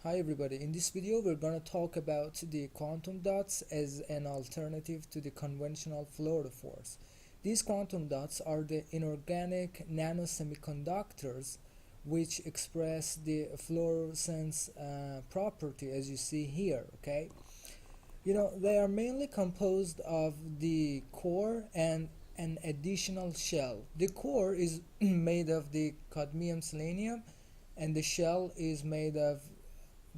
Hi everybody, in this video we're going to talk about the quantum dots as an alternative to the conventional fluorophores. These quantum dots are the inorganic nanosemiconductors which express the fluorescence property as you see here, okay? They are mainly composed of the core and an additional shell. The core is made of the cadmium selenium and the shell is made of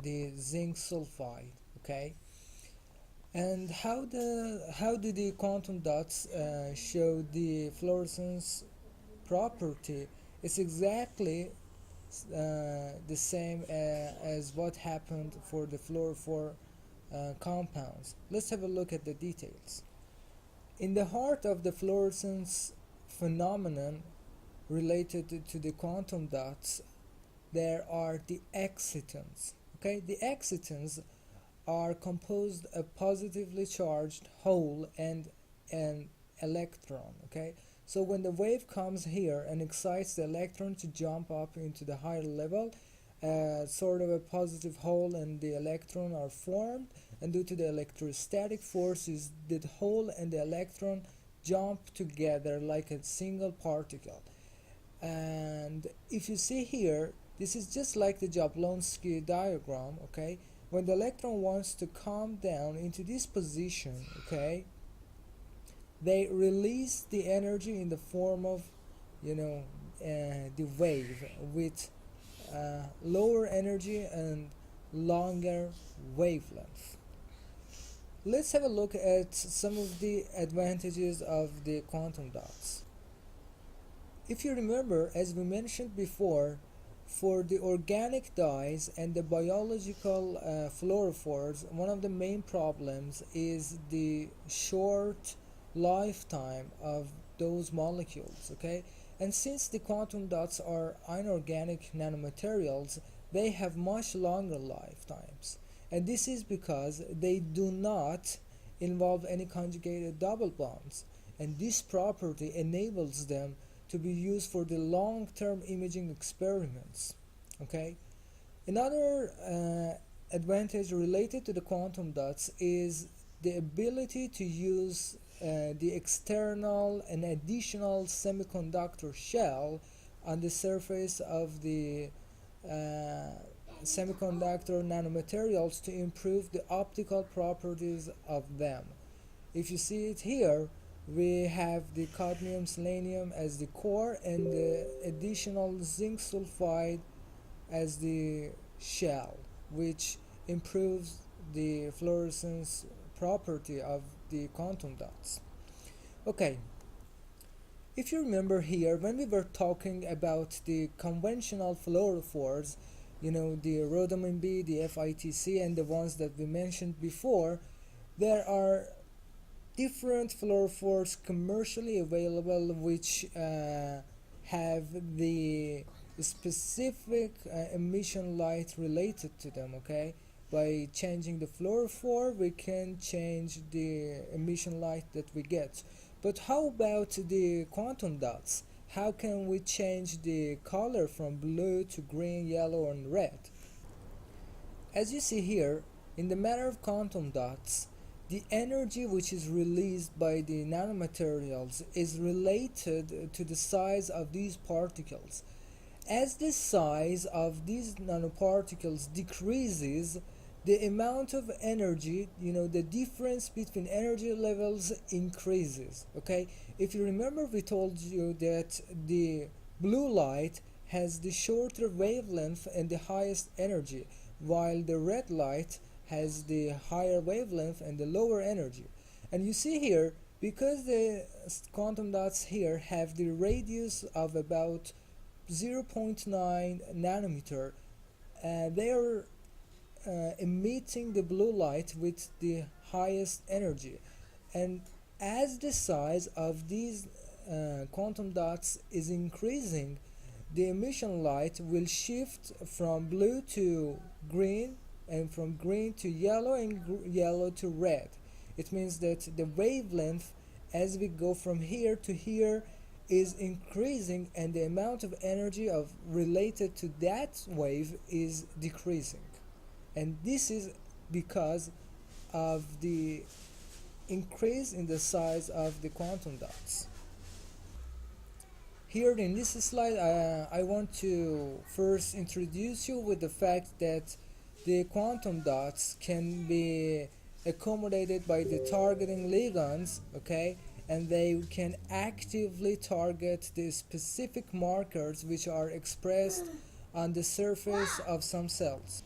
the zinc sulfide, okay? And how do the quantum dots show the fluorescence property? It's exactly the same as what happened for the fluorophore compounds. Let's have a look at the details. In the heart of the fluorescence phenomenon related to the quantum dots, there are the excitons. Okay, the excitons are composed of positively charged hole and an electron. Okay, so when the wave comes here and excites the electron to jump up into the higher level, sort of a positive hole and the electron are formed, and due to the electrostatic forces, the hole and the electron jump together like a single particle. And if you see here, this is just like the Jablonski diagram, okay? When the electron wants to come down into this position, okay, they release the energy in the form of, the wave with lower energy and longer wavelength. Let's have a look at some of the advantages of the quantum dots. If you remember, as we mentioned before, for the organic dyes and the biological fluorophores, one of the main problems is the short lifetime of those molecules, okay? And since the quantum dots are inorganic nanomaterials, they have much longer lifetimes. And this is because they do not involve any conjugated double bonds. And this property enables them to be used for the long-term imaging experiments. Okay. Another advantage related to the quantum dots is the ability to use the external and additional semiconductor shell on the surface of the semiconductor nanomaterials to improve the optical properties of them. If you see it here, we have the cadmium selenium as the core and the additional zinc sulfide as the shell, which improves the fluorescence property of the quantum dots. Okay, if you remember here, when we were talking about the conventional fluorophores, the rhodomine B, the FITC, and the ones that we mentioned before, there are different fluorophores commercially available which have the specific emission light related to them, okay? By changing the fluorophore, we can change the emission light that we get. But how about the quantum dots? How can we change the color from blue to green, yellow, and red? As you see here, in the matter of quantum dots, the energy which is released by the nanomaterials is related to the size of these particles. As the size of these nanoparticles decreases, the amount of energy, the difference between energy levels increases, okay? If you remember, we told you that the blue light has the shorter wavelength and the highest energy, while the red light has the higher wavelength and the lower energy. And you see here, because the quantum dots here have the radius of about 0.9 nanometer, they are emitting the blue light with the highest energy. And as the size of these quantum dots is increasing, the emission light will shift from blue to green, and from green to yellow, and yellow to red. It means that the wavelength as we go from here to here is increasing, and the amount of energy related to that wave is decreasing. and this is because of the increase in the size of the quantum dots. Here in this slide, I want to first introduce you with the fact that the quantum dots can be accommodated by the targeting ligands, okay, and they can actively target the specific markers which are expressed on the surface of some cells.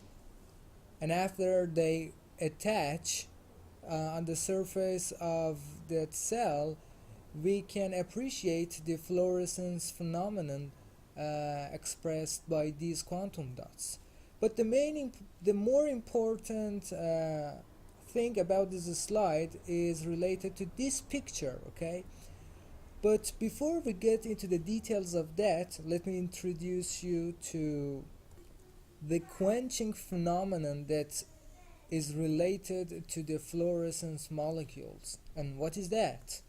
And after they attach on the surface of that cell, we can appreciate the fluorescence phenomenon expressed by these quantum dots. But the more important thing about this slide is related to this picture, okay? But before we get into the details of that, let me introduce you to the quenching phenomenon that is related to the fluorescence molecules. And what is that?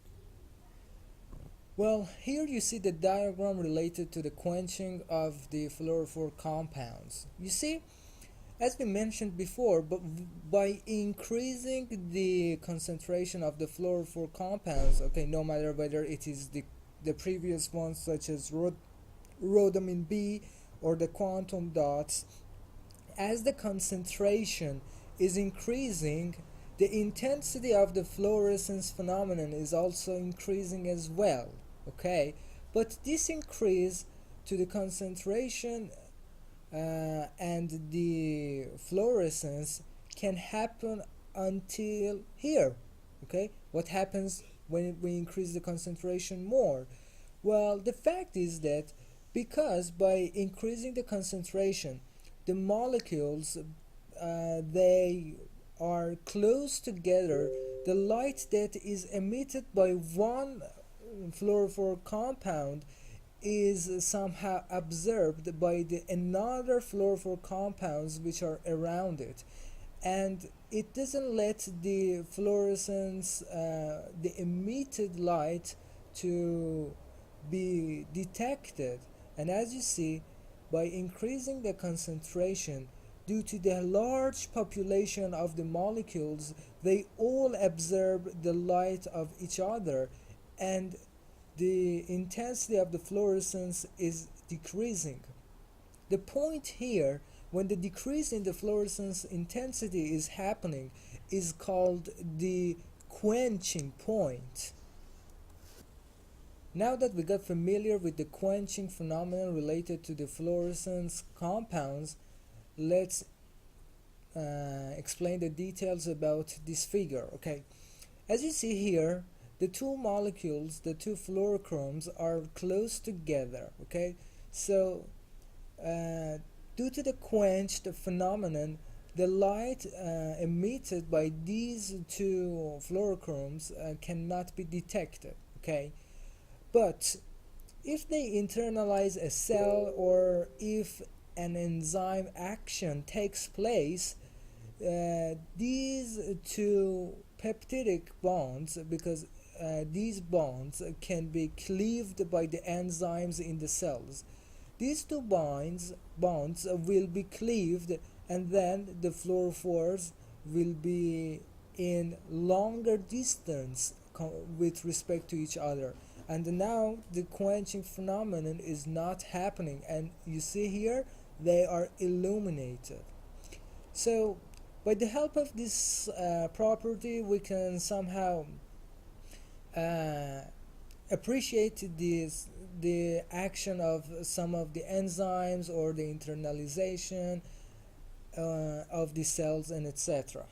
Well, here you see the diagram related to the quenching of the fluorophore compounds. You see, as we mentioned before, but by increasing the concentration of the fluorophore compounds, okay, no matter whether it is the previous ones such as rhodamine B or the quantum dots, as the concentration is increasing, the intensity of the fluorescence phenomenon is also increasing as well, okay? But this increase to the concentration and the fluorescence can happen until here, okay? What happens when we increase the concentration more? Well, the fact is that because by increasing the concentration, the molecules they are close together, the light that is emitted by one fluorophore compound is somehow absorbed by the another fluorophore compounds which are around it, and it doesn't let the fluorescence, the emitted light, to be detected. And as you see, by increasing the concentration, due to the large population of the molecules, they all absorb the light of each other, and the intensity of the fluorescence is decreasing. The point here, when the decrease in the fluorescence intensity is happening, is called the quenching point. Now that we got familiar with the quenching phenomenon related to the fluorescence compounds, let's explain the details about this figure, okay? As you see here, the two molecules, the two fluorochromes, are close together, okay? So due to the quenched phenomenon, the light emitted by these two fluorochromes cannot be detected, okay? But if they internalize a cell, or if an enzyme action takes place, these two peptidic bonds, because these bonds can be cleaved by the enzymes in the cells, these two bonds will be cleaved, and then the fluorophores will be in longer distance with respect to each other, and now the quenching phenomenon is not happening, and you see here they are illuminated. So by the help of this property, we can somehow appreciate the action of some of the enzymes, or the internalization of the cells, and etc.